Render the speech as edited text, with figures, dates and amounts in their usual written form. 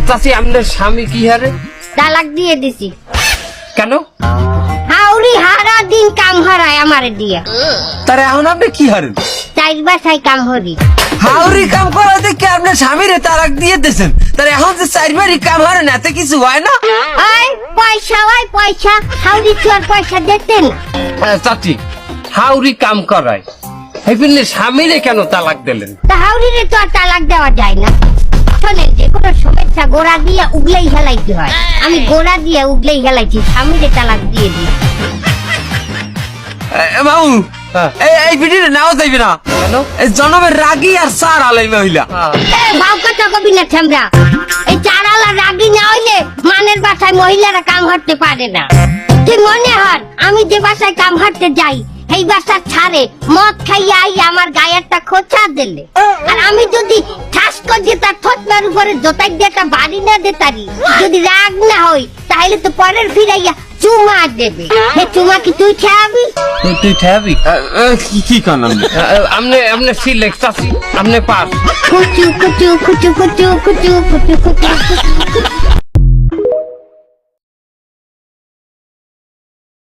চাচি আপনার স্বামী কি হারে? তালাক দিয়ে দিছি। কেন? হাউরি হারা দিন কাম হারায় আমারে দিয়া। তার এখন আপনি কি হারেন? চার বাসায় কাম হরি। হাউরি কাম করা দেখে আপনার স্বামীরে তালাক দিয়ে দিয়েছেন, তার এখন যে চারবারই কাম হারেন এতে কিছু হয় না? ওই পয়সা, ওই পয়সা, হাউরি চোর পয়সা দিতেন। চাচি, হাউরি কাম করায় হেপিলে স্বামীরে কেন তালাক দিলেন? তা হাউরিরে তো আর তালাক দেওয়া যায় না। শোনেন, যে কোনো সমস্যা গোড়া দিয়ে উগলেই হেলাইতে হয়। আমি গোড়া দিয়ে উগলেই হেলাইছি, স্বামীরে তালাক দিয়ে দিই। মামু, এই ভিডিওটা নাও যাইবে না কেন? এই জনমের রাগী আর সার আলাই মহিলা। ভাব কথা কবি না ছামরা। এই চারালা রাগি না হইলে মানের বাসায় মহিলারা কাম হাঁটতে পারে না। তুই মনে হন আমি যে বাসায় কাম হাঁটতে যাই এই বাসা ছাড়ে মদ খাইয়া আই আমার গায়ে একটা খোঁচা দিলে, আর আমি যদি ঠাস করে তার থতনার উপরে জোতাই দিয়ে একটা বাড়ি না দিতারি, যদি রাগ না হই তাহলে তো পরের ফিরাইয়া চুমা দেবে। হে চুমা কি তুই খাবি? তুই ঠাবি? কি কান আমনে সিলেক্ট চাচি, আমনে পাস। কুচু কুচু কুচু কুচু কুচু কুচু কুচু।